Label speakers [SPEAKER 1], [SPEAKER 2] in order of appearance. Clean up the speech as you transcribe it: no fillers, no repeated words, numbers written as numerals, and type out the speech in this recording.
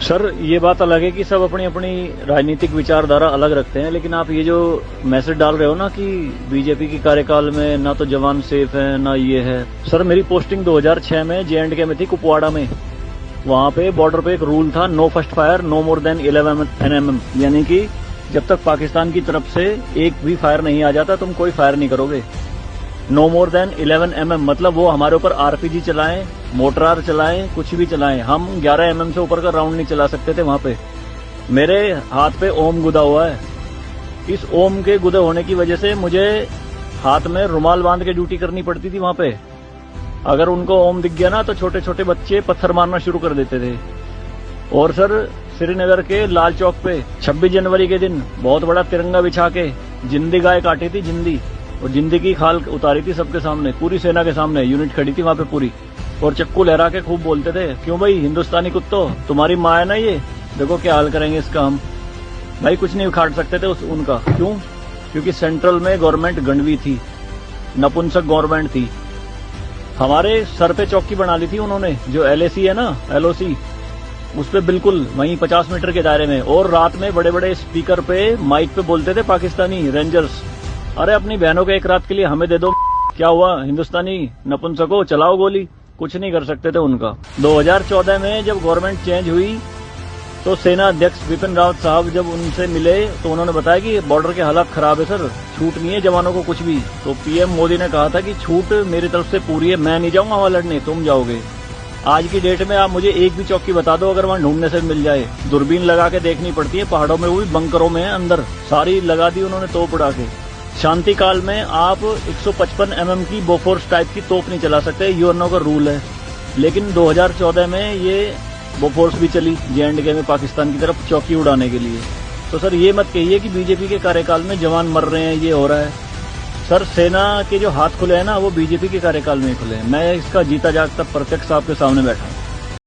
[SPEAKER 1] Sir ये बात अलग है कि सब अपनी अपनी राजनीतिक विचारधारा अलग रखते हैं, लेकिन आप ये जो मैसेज डाल रहे हो ना कि बीजेपी की कार्यकाल में ना तो जवान सेफ है ना ये है। सर मेरी पोस्टिंग 2006 में JNK में थी, कुपवाड़ा में। वहां पे बॉर्डर पे एक रूल था, no first fire no more than 11 NM, यानी कि जब तक पाकिस्तान की तरफ से एक भी फायर नहीं आ जाता तुम कोई फायर नहीं करोगे। नो मोर देन 11 mm मतलब वो हमारे ऊपर RPG चलाएं, मोटरार चलाएं, कुछ भी चलाएं, हम 11 mm से ऊपर का राउंड नहीं चला सकते थे वहां पे। मेरे हाथ पे ओम गुदा हुआ है। इस ओम के गुदे होने की वजह से मुझे हाथ में रुमाल बांध के ड्यूटी करनी पड़ती थी वहां पे। अगर उनको ओम दिख गया ना तो छोटे छोटे बच्चे पत्थर मारना शुरू कर देते थे। और सर श्रीनगर के लाल चौक पे 26 जनवरी के दिन बहुत बड़ा तिरंगा बिछा के जिंदी गाय काटी थी, जिंदी, और जिंदी की खाल उतारी थी सबके सामने, पूरी सेना के सामने। यूनिट खड़ी थी वहां पे पूरी, और चक्कू लहरा के खूब बोलते थे, क्यों भाई हिंदुस्तानी कुत्तों, तुम्हारी माँ है ना ये, देखो क्या हाल करेंगे इसका हम। भाई कुछ नहीं उखाड़ सकते थे उनका। क्यों? क्योंकि सेंट्रल में गवर्नमेंट गंडवी थी, नपुंसक गवर्नमेंट थी। हमारे सर पे चौकी बना ली थी उन्होंने, जो LAC है ना, LOC, उस पे बिल्कुल वहीं 50 मीटर के दायरे में। और रात में बड़े बड़े स्पीकर पे माइक पे बोलते थे पाकिस्तानी रेंजर्स, अरे अपनी बहनों के एक रात के लिए हमें दे दो, क्या हुआ हिंदुस्तानी नपुंसको, चलाओ गोली। कुछ नहीं कर सकते थे उनका। 2014 में जब गवर्नमेंट चेंज हुई तो सेना अध्यक्ष बिपिन रावत साहब जब उनसे मिले तो उन्होंने बताया कि बॉर्डर के हालात खराब है सर, छूट नहीं है जवानों को कुछ भी। तो PM मोदी ने कहा था कि छूट मेरी तरफ से पूरी है, मैं नहीं जाऊंगा वहां लड़ने, तुम जाओगे। आज की डेट में आप मुझे एक भी चौकी बता दो अगर वहां ढूंढने से मिल जाए। दूरबीन लगा के देखनी पड़ती है पहाड़ों में, वो भी बंकरों में है अंदर, सारी लगा दी उन्होंने तोप उड़ा के। शांति काल में आप 155 mm की बोफोर्स टाइप की तोप नहीं चला सकते, यूएनओ का रूल है। लेकिन 2014 में ये बोफोर्स भी चली JNK में पाकिस्तान की तरफ चौकी उड़ाने के लिए। तो सर ये मत कहिए कि बीजेपी के कार्यकाल में जवान मर रहे हैं, ये हो रहा है। सर सेना के जो हाथ खुले हैं ना वो बीजेपी के कार्यकाल में खुले हैं। मैं इसका जीता जागता प्रत्यक्ष आपके सामने बैठा हूं।